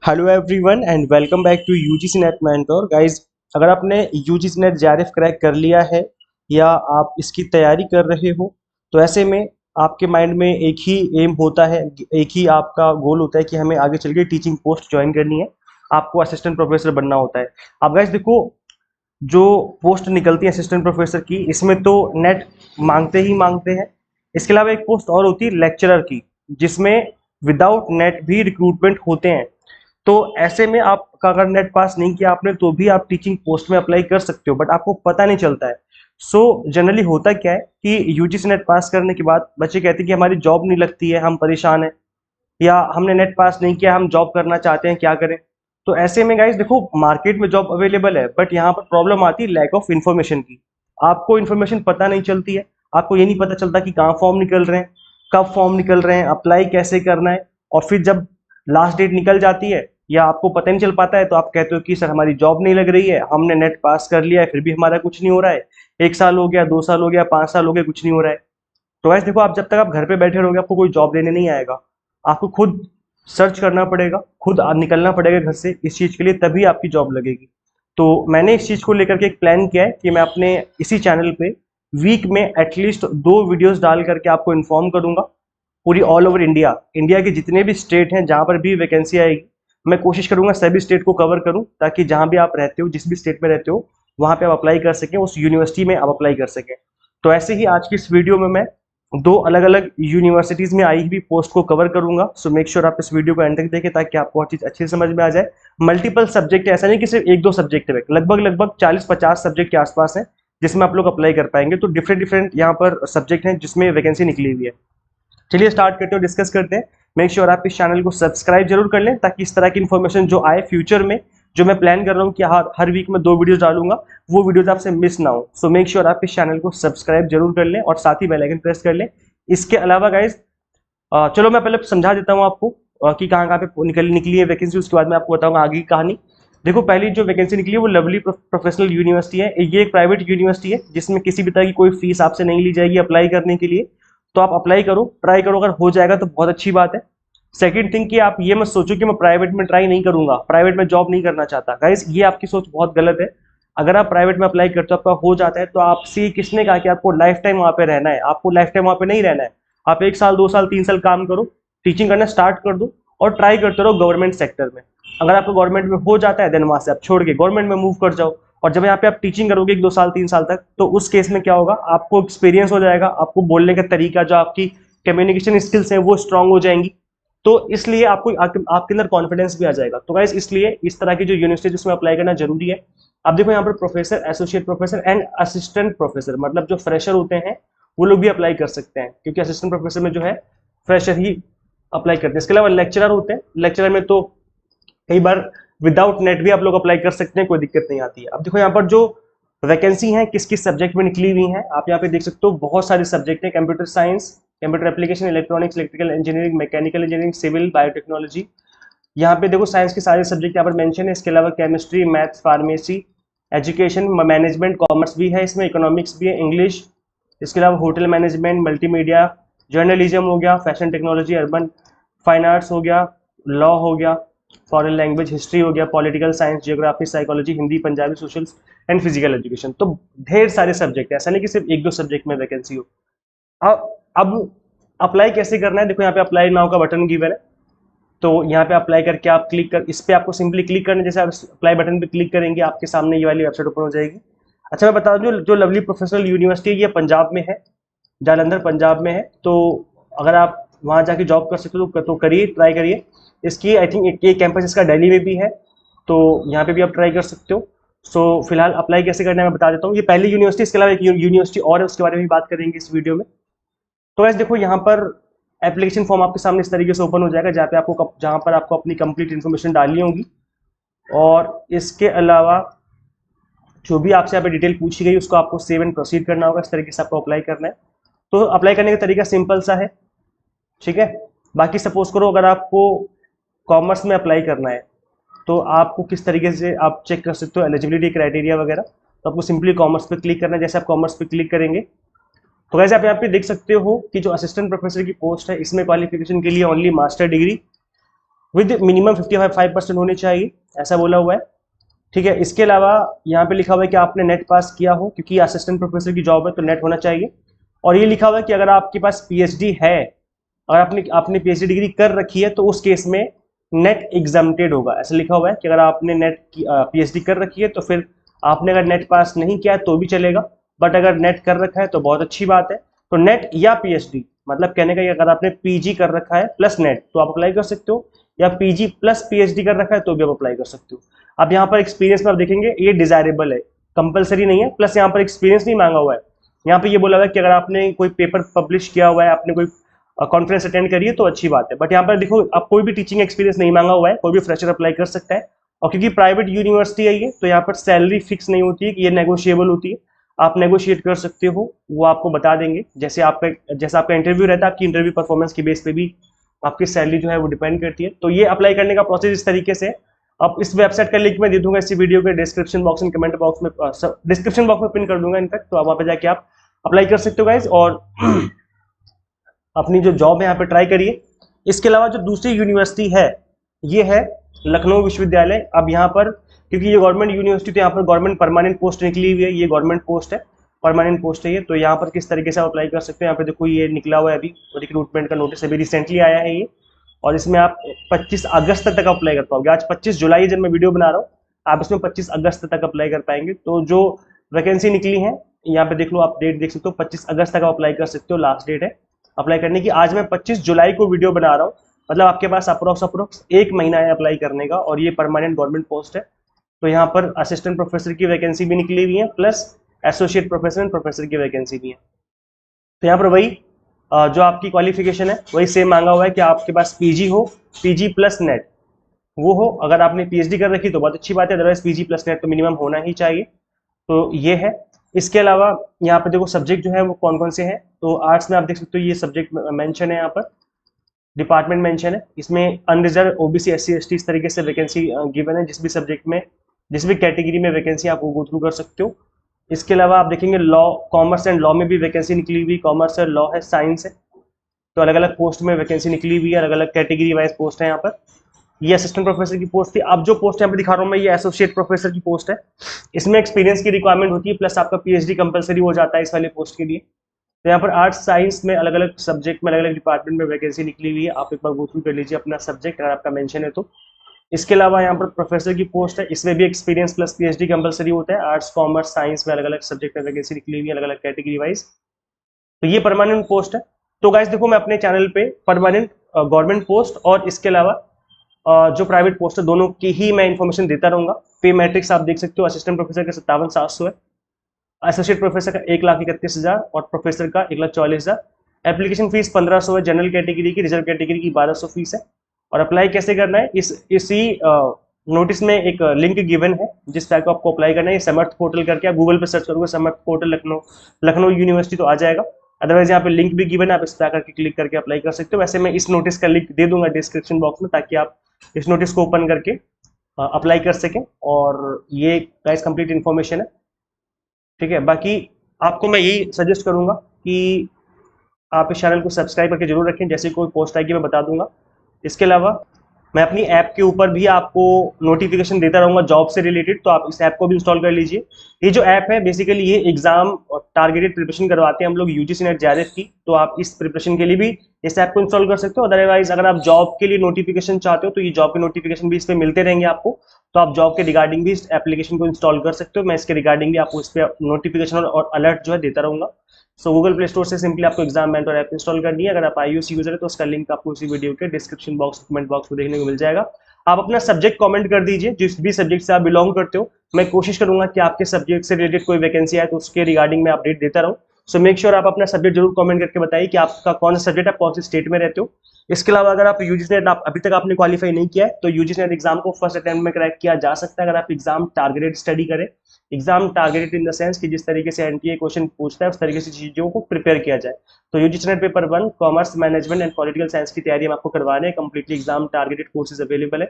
Hello everyone and welcome back to UGC NET mentor guys. अगर आपने UGC net JRF crack कर लिया है या आप इसकी तैयारी कर रहे हो तो ऐसे में आपके माइंड में एक ही एम होता है, एक ही आपका गोल होता है कि हमें आगे चल के टीचिंग पोस्ट ज्वाइन करनी है, आपको असिस्टेंट प्रोफेसर बनना होता है। अब गाइस देखो, जो पोस्ट निकलती है असिस्टेंट प्रोफेसर की, इसमें तो नेट मांगते ही मांगते हैं। इसके अलावा एक पोस्ट और होती है लेक्चरर की, जिसमें विदाउट नेट भी रिक्रूटमेंट होते हैं। तो ऐसे में आपका अगर नेट पास नहीं किया आपने तो भी आप टीचिंग पोस्ट में अप्लाई कर सकते हो, बट आपको पता नहीं चलता है। सो जनरली होता क्या है कि यूजीसी नेट पास करने के बाद बच्चे कहते हैं कि हमारी जॉब नहीं लगती है, हम परेशान हैं, या हमने नेट पास नहीं किया, हम जॉब करना चाहते हैं, क्या करें। तो ऐसे में गाइस देखो, मार्केट में जॉब अवेलेबल है, बट यहाँ पर प्रॉब्लम आती है लैक ऑफ इन्फॉर्मेशन की। आपको इन्फॉर्मेशन पता नहीं चलती है, आपको ये नहीं पता चलता कि कहाँ फॉर्म निकल रहे हैं, कब फॉर्म निकल रहे हैं, अप्लाई कैसे करना है। और फिर जब लास्ट डेट निकल जाती है या आपको पता नहीं चल पाता है तो आप कहते हो कि सर हमारी जॉब नहीं लग रही है, हमने नेट पास कर लिया है फिर भी हमारा कुछ नहीं हो रहा है, 1 साल हो गया, 2 साल हो गया, 5 साल हो गया, कुछ नहीं हो रहा है। तो वैसे देखो, आप जब तक आप घर पे बैठे रहोगे आपको कोई जॉब देने नहीं आएगा। आपको खुद सर्च करना पड़ेगा, खुद निकलना पड़ेगा घर से इस चीज़ के लिए, तभी आपकी जॉब लगेगी। तो मैंने इस चीज़ को लेकर के एक प्लान किया है कि मैं अपने इसी चैनल पे वीक में एटलीस्ट 2 वीडियोस डाल करके आपको इन्फॉर्म करूंगा। पूरी ऑल ओवर इंडिया, इंडिया के जितने भी स्टेट हैं जहाँ पर भी वैकेंसी आएगी, मैं कोशिश करूंगा सभी स्टेट को कवर करूं, ताकि जहाँ भी आप रहते हो, जिस भी स्टेट में रहते हो, वहाँ पे आप अप्लाई कर सकें, उस यूनिवर्सिटी में आप अप्लाई कर सकें। तो ऐसे ही आज की इस वीडियो में मैं 2 अलग-अलग यूनिवर्सिटीज में आई हुई पोस्ट को कवर करूंगा। सो मेक श्योर आप इस वीडियो को एंड तक देखें ताकि आपको हर चीज अच्छे से समझ में आ जाए। मल्टीपल सब्जेक्ट है, ऐसा नहीं कि सिर्फ 1-2 सब्जेक्ट है, लगभग लगभग 40-50 सब्जेक्ट के आसपास है जिसमें आप लोग अप्लाई कर पाएंगे। तो डिफरेंट डिफरेंट यहाँ पर सब्जेक्ट हैं जिसमें वैकेंसी निकली हुई है। चलिए स्टार्ट करते हैं, डिस्कस करते हैं। मेक श्योर आप इस चैनल को सब्सक्राइब जरूर कर लें ताकि इस तरह की इन्फॉर्मेशन जो आए फ्यूचर में, जो मैं प्लान कर रहा हूँ कि हर वीक में 2 वीडियोस डालूंगा, वो वीडियोस आपसे मिस ना हो। सो मेक श्योर आप इस चैनल को सब्सक्राइब जरूर कर लें और साथ ही बेल आइकन प्रेस कर लें। इसके अलावा गाइज, चलो मैं पहले समझा देता हूँ आपको कि कहाँ कहाँ पे निकली है वैकेंसी, उसके बाद मैं आपको बताऊंगा आगे की कहानी। देखो, पहली जो वैकेंसी निकली है वो लवली प्रोफेशनल यूनिवर्सिटी है। ये एक प्राइवेट यूनिवर्सिटी है जिसमें किसी भी तरह की कोई फीस आपसे नहीं ली जाएगी अप्लाई करने के लिए। तो आप अप्लाई करो, ट्राई करो, अगर हो जाएगा तो बहुत अच्छी बात है। सेकंड थिंग कि आप ये मत सोचो कि मैं प्राइवेट में ट्राई नहीं करूंगा, प्राइवेट में जॉब नहीं करना चाहता। गाइस, ये आपकी सोच बहुत गलत है। अगर आप प्राइवेट में अप्लाई करते हो, आपका हो जाता है, तो आपसे किसने कहा कि आपको लाइफ टाइम वहां पे रहना है? आपको लाइफ टाइम वहां पे नहीं रहना है। आप 1 साल, 2 साल, 3 साल काम करो, टीचिंग करना स्टार्ट कर दो और ट्राई करते रहो गवर्नमेंट सेक्टर में। अगर आपको गवर्नमेंट में हो जाता है देन वहां से आप छोड़ के गवर्नमेंट में मूव कर जाओ। और जब यहाँ पे आप टीचिंग करोगे 1-2 साल 3 साल तक, तो उस केस में क्या होगा, आपको एक्सपीरियंस हो जाएगा, आपको बोलने का तरीका, जो आपकी कम्युनिकेशन स्किल्स हैं वो स्ट्रांग हो जाएंगी। तो इसलिए आपको आपके अंदर कॉन्फिडेंस भी आ जाएगा। तो गाइस, इसलिए इस तरह की जो यूनिवर्सिटी जिसमें अप्लाई करना जरूरी है। अब देखो, यहाँ पर professor, associate professor and assistant professor, मतलब जो फ्रेशर होते हैं वो लोग भी अप्लाई कर सकते हैं, क्योंकि असिस्टेंट प्रोफेसर में जो है फ्रेशर ही अप्लाई करते हैं। इसके अलावा लेक्चरर होते हैं, लेक्चरर में तो कई बार विदाउट नेट भी आप लोग अप्लाई कर सकते हैं, कोई दिक्कत नहीं आती है। अब देखो यहाँ पर जो वैकेंसी है किस किस सब्जेक्ट में निकली हुई है, आप यहाँ पे देख सकते हो बहुत सारे सब्जेक्ट हैं। Computer science, computer application, electronics, electrical engineering, mechanical engineering, civil, biotechnology. यहाँ पे देखो साइंस के सारे सब्जेक्ट यहाँ पर मेंशन है। इसके अलावा chemistry, maths, pharmacy, education, management, commerce भी है इसमें, इकोनॉमिक्स भी है, इंग्लिश। इसके अलावा होटल मैनेजमेंट, मल्टीमीडिया, जर्नलिज्म हो गया, fashion technology, urban fine arts हो गया, लॉ हो गया, फॉरेन लैंग्वेज, हिस्ट्री हो गया, political science, geography, psychology, Hindi, Punjabi, social and physical education. तो ढेर सारे सब्जेक्ट है, ऐसा नहीं कि सिर्फ 1-2 सब्जेक्ट में वैकेंसी हो। अब अप्लाई कैसे करना है, देखो यहाँ पे अप्लाई नाउ का बटन गिवन है। तो यहाँ पे अप्लाई करके आप क्लिक कर, इस पे आपको सिंपली क्लिक करना है। जैसे आप अप्लाई बटन पे क्लिक करेंगे आपके सामने ये वाली वेबसाइट ओपन हो जाएगी। अच्छा, मैं बता दूं, जो लवली प्रोफेशनल यूनिवर्सिटी है ये पंजाब में है, जालंधर पंजाब में है। तो अगर आप वहाँ जाके जॉब कर सकते हो तो करिए, ट्राई करिए। इसकी आई थिंक एक कैंपस इसका दिल्ली में भी है, तो यहाँ पे भी आप ट्राई कर सकते हो। सो फिलहाल अप्लाई कैसे करना है मैं बता देता हूँ। ये पहली यूनिवर्सिटी, इसके अलावा एक यूनिवर्सिटी और है, उसके बारे में भी बात करेंगे इस वीडियो में। तो वैसे देखो, यहाँ पर एप्लीकेशन फॉर्म आपके सामने इस तरीके से ओपन हो जाएगा, जहाँ पर आपको अपनी कंप्लीट इन्फॉर्मेशन डालनी होगी। और इसके अलावा जो भी आपसे यहाँ पे डिटेल पूछी गई उसको आपको सेव एंड प्रोसीड करना होगा। इस तरीके से आपको अप्लाई करना है। तो अप्लाई करने का तरीका सिंपल सा है, ठीक है। बाकी सपोज करो अगर आपको कॉमर्स में अप्लाई करना है तो आपको किस तरीके से आप चेक कर सकते हो एलिजिबिलिटी क्राइटेरिया वगैरह। तो आपको सिंपली कॉमर्स पे क्लिक करना है। जैसे आप कॉमर्स पे क्लिक करेंगे तो वैसे आप यहाँ पे देख सकते हो कि जो असिस्टेंट प्रोफेसर की पोस्ट है इसमें क्वालिफिकेशन के लिए only master degree with minimum 55% होनी चाहिए, ऐसा बोला हुआ है। ठीक है, इसके अलावा यहाँ पे लिखा हुआ है कि आपने नेट पास किया हो, क्योंकि असिस्टेंट प्रोफेसर की जॉब है तो नेट होना चाहिए। और ये लिखा हुआ है कि अगर आपके पास पीएचडी है, अगर आपने आपने पीएचडी डिग्री कर रखी है, तो उस केस में नेट एग्जाम्प्टेड होगा। ऐसा लिखा हुआ है कि अगर आपने नेट की पीएचडी कर रखी है तो फिर आपने अगर नेट पास नहीं किया है तो भी चलेगा, बट अगर नेट कर रखा है तो बहुत अच्छी बात है। तो नेट या पीएचडी, मतलब कहने का ये, अगर आपने पीजी कर रखा है प्लस नेट तो आप अप्लाई कर सकते हो, या पीजी प्लस पीएचडी कर रखा है तो भी आप अप्लाई कर सकते हो। अब यहाँ पर एक्सपीरियंस में आप देखेंगे ये डिजायरेबल है, कंपलसरी नहीं है, प्लस यहाँ पर एक्सपीरियंस नहीं मांगा हुआ है। यहाँ पे ये बोला हुआ है कि अगर आपने कोई पेपर पब्लिश किया हुआ है, आपने कोई कॉन्फ्रेंस अटेंड करिए तो अच्छी बात है, बट यहाँ पर देखो अब कोई भी टीचिंग एक्सपीरियंस नहीं मांगा हुआ है, कोई भी फ्रेशर अप्लाई कर सकता है। और क्योंकि प्राइवेट यूनिवर्सिटी है ये, तो यहाँ पर सैलरी फिक्स नहीं होती है कि ये नेगोशिएबल होती है, आप नेगोशिएट कर सकते हो, वो आपको बता देंगे। जैसे आपका इंटरव्यू रहता है, आपकी इंटरव्यू परफॉर्मेंस की बेस पे भी आपकी सैलरी जो है वो डिपेंड करती है। तो ये अप्लाई करने का प्रोसेस इस तरीके से। अब इस वेबसाइट का लिंक मैं दे दूंगा इसी वीडियो के डिस्क्रिप्शन बॉक्स में, कमेंट बॉक्स में, डिस्क्रिप्शन बॉक्स में पिन कर दूंगा इनफैक्ट, तो आप वहाँ पे जाके आप अप्लाई कर सकते हो गाइज, और अपनी जो जॉब है यहाँ पे ट्राई करिए। इसके अलावा जो दूसरी यूनिवर्सिटी है ये है लखनऊ विश्वविद्यालय। अब यहाँ पर क्योंकि ये गवर्नमेंट यूनिवर्सिटी, तो यहाँ पर गवर्नमेंट परमानेंट पोस्ट निकली हुई है, ये गवर्नमेंट पोस्ट है, परमानेंट पोस्ट है ये। तो यहाँ पर किस तरीके से आप अप्लाई कर सकते हैं, यहाँ पे देखो ये निकला हुआ है अभी, रिक्रूटमेंट का नोटिस अभी रिसेंटली आया है ये, और इसमें आप 25 अगस्त तक अप्लाई कर पाओगे। आज 25 जुलाई जब मैं वीडियो बना रहा हूँ, आप इसमें 25 अगस्त तक अप्लाई कर पाएंगे। तो जो वैकेंसी निकली है यहाँ पे देख लो, आप डेट देख सकते हो, 25 अगस्त तक आप अप्लाई कर सकते हो, लास्ट डेट है अप्लाई करने की। आज मैं 25 जुलाई को वीडियो बना रहा हूँ, मतलब आपके पास अप्रोक्स 1 महीना है अप्लाई करने का, और ये परमानेंट गवर्नमेंट पोस्ट है। तो यहाँ पर असिस्टेंट प्रोफेसर की वैकेंसी भी निकली हुई है, plus associate professor and professor की वैकेंसी भी है। तो यहाँ पर वही जो आपकी क्वालिफिकेशन है वही सेम मांगा हुआ है कि आपके पास पीजी हो, पीजी प्लस नेट वो हो। अगर आपने पीएचडी कर रखी तो बहुत अच्छी बात है, अदरवाइज पीजी प्लस नेट तो मिनिमम होना ही चाहिए। तो ये है। इसके अलावा यहाँ पे देखो सब्जेक्ट जो है वो कौन कौन से हैं, तो आर्ट्स में आप देख सकते हो ये सब्जेक्ट मेंशन है, यहाँ पर डिपार्टमेंट मेंशन है, इसमें अनरिजर्व ओबीसी एससी एसटी इस तरीके से वैकेंसी गिवन है, जिस भी सब्जेक्ट में जिस भी कैटेगरी में वैकेंसी आप वो गो थ्रू कर सकते हो। इसके अलावा आप देखेंगे लॉ, कॉमर्स एंड लॉ में भी वैकेंसी निकली हुई, कॉमर्स है, लॉ है, साइंस है, तो अलग अलग पोस्ट में वैकेंसी निकली हुई है, अलग अलग कैटेगरी वाइज पोस्ट है यहाँ पर। ये असिस्टेंट प्रोफेसर की पोस्ट थी। अब जो पोस्ट यहाँ पे दिखा रहा हूँ मैं, ये एसोसिएट प्रोफेसर की पोस्ट है, इसमें एक्सपीरियंस की रिक्वायरमेंट होती है, प्लस आपका पीएचडी कंपलसरी हो जाता है इस वाले पोस्ट के लिए। तो यहाँ पर आर्ट्स साइंस में अलग अलग सब्जेक्ट में अलग अलग डिपार्टमेंट में वैकेंसी निकली हुई है, आप एक बार गो थ्रू कर लीजिए अपना सब्जेक्ट अगर आपका मेंशन है तो। इसके अलावा यहाँ पर प्रोफेसर की पोस्ट है, इसमें भी एक्सपीरियंस प्लस पीएचडी कंपलसरी होता है। आर्ट्स कॉमर्स साइंस में अलग अलग सब्जेक्ट में वैकेंसी निकली हुई है, अलग अलग कैटेगरी वाइज। तो ये परमानेंट पोस्ट है। तो गाइस देखो, मैं अपने चैनल पे परमानेंट गवर्नमेंट पोस्ट और इसके अलावा जो प्राइवेट पोस्ट है दोनों की ही मैं इन्फॉर्मेशन देता रहूंगा। पे मैट्रिक्स आप देख सकते हो, असिस्टेंट प्रोफेसर का 57,700 है, एसोसिएट प्रोफेसर का 1,31,000 और प्रोफेसर का 1,44,000। एप्लीकेशन फीस 1500 है जनरल कैटेगरी की, रिजर्व कैटेगरी की 1200 फीस है। और अप्लाई कैसे करना है, इसी नोटिस में एक लिंक गिवन है जिस टाइप को आपको अप्लाई करना है। समर्थ पोर्टल करके आप गूगल पे सर्च करोगे समर्थ पोर्टल लखनऊ यूनिवर्सिटी तो आ जाएगा, अदरवाइज यहाँ पे लिंक भी गिवन है, आप इस पर आकर के क्लिक करके अप्लाई कर सकते हो। वैसे मैं इस नोटिस का लिंक दे दूंगा डिस्क्रिप्शन बॉक्स में, ताकि आप इस नोटिस को ओपन करके अप्लाई कर सकें। और ये गाइस कंप्लीट इन्फॉर्मेशन है, ठीक है। बाकी आपको मैं यही सजेस्ट करूंगा कि आप इस चैनल को सब्सक्राइब करके जरूर रखें, जैसे कोई पोस्ट आएगी मैं बता दूंगा। इसके अलावा मैं अपनी ऐप के ऊपर भी आपको नोटिफिकेशन देता रहूंगा जॉब से रिलेटेड, तो आप इस ऐप को भी इंस्टॉल कर लीजिए। ये जो ऐप है बेसिकली ये एग्जाम और टारगेटेड प्रिपरेशन करवाते हैं हम लोग यूजीसी नेट जेआरएफ की, तो आप इस प्रिपरेशन के लिए भी इस ऐप को इंस्टॉल कर सकते हो। अदरवाइज अगर आप जॉब के लिए नोटिफिकेशन चाहते हो तो ये जॉब के नोटिफिकेशन भी इस पर मिलते रहेंगे आपको, तो आप जॉब के रिगार्डिंग भी इस एप्लीकेशन को इंस्टॉल कर सकते हो। मैं इसके रिगार्डिंग भी आपको इस पर नोटिफिकेशन और अलर्ट जो है देता रहूंगा। सो गूगल प्ले स्टोर से सिंपली आपको एग्जाम मेंटर ऐप इंस्टॉल करनी है। अगर आप आईओएस यूजर है तो उसका लिंक आपको इसी वीडियो के डिस्क्रिप्शन बॉक्स कमेंट बॉक्स में देखने को मिल जाएगा। आप अपना सब्जेक्ट कमेंट कर दीजिए, जिस भी सब्जेक्ट से आप बिलोंग करते हो। मैं कोशिश करूंगा कि आपके सब्जेक्ट से रिलेटेड कोई वैकेंसी आए तो उसके रिगार्डिंग मैं अपडेट देता रहूं। सो मेक श्योर आप अपना सब्जेक्ट जरूर कमेंट करके बताइए कि आपका कौन सा सब्जेक्ट, आप कौन से स्टेट में रहते हो। इसके अलावा अगर आप यूजीसी नेट अभी तक आपने क्वालिफाई नहीं किया है तो यूजीसी नेट एग्जाम को फर्स्ट अटेम्प्ट में क्रैक किया जा सकता है, अगर आप एग्जाम टारगेटेड स्टडी करें। Exam targeted in the sense कि जिस तरीके से एनटीए क्वेश्चन पूछता है उस तरीके से चीजों को प्रिपेयर किया जाए। तो UGC net paper 1 commerce management and political science की तैयारी हम आपको करवा रहे हैं, completely exam targeted courses available है।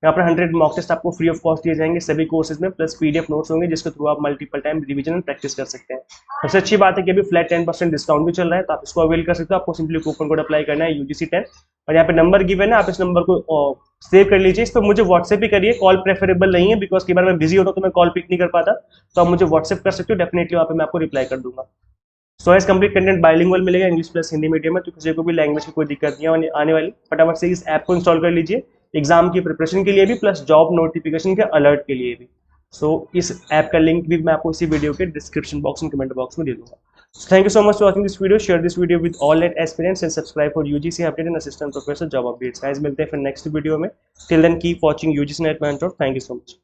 यहाँ पर 100 मॉक टेस्ट आपको फ्री ऑफ कॉस्ट दिए जाएंगे सभी कोर्सेज में, प्लस पीडीएफ नोट्स होंगे जिसके थ्रू आप multiple time revision and practice कर सकते हैं। सबसे अच्छी बात है कि अभी फ्लैट 10% डिस्काउंट भी चल रहा है, तो आप इसको अवेल कर सकते हो। आपको सिंपली कूपन कोड अप्लाई करना है UGC10, और यहाँ पे नंबर गिवन है, आप इस नंबर को सेव कर लीजिए। इस पर मुझे व्हाट्सएप भी करिए, कॉल प्रेफरेबल नहीं है बिकॉज कई बार मैं बिजी होता हूँ तो मैं कॉल पिक नहीं कर पाता, तो आप मुझे व्हाट्सएप कर सकते हो, डेफिनेटली वहाँ पे मैं आपको रिप्लाई कर दूंगा। सो इस कंप्लीट कंटेंट बाइलिंगुअल मिलेगा, इंग्लिश प्लस हिंदी मीडियम में, तो किसी को भी लैंग्वेज की कोई दिक्कत नहीं आने वाली। फटाफट से इस ऐप को इंस्टॉल कर लीजिए, एग्जाम की प्रिपरेशन के लिए भी, प्लस जॉब नोटिफिकेशन के अलर्ट के लिए भी। सो इस ऐप का लिंक भी मैं आपको इसी वीडियो के डिस्क्रिप्शन बॉक्स में, कमेंट बॉक्स में दे दूंगा। Thank you so much for watching this video, share this video with all NET aspirants and subscribe for UGC update and assistant professor job updates. Guys मिलते हैं फिर next video में, till then keep watching UGC NET mentor. Thank you so much.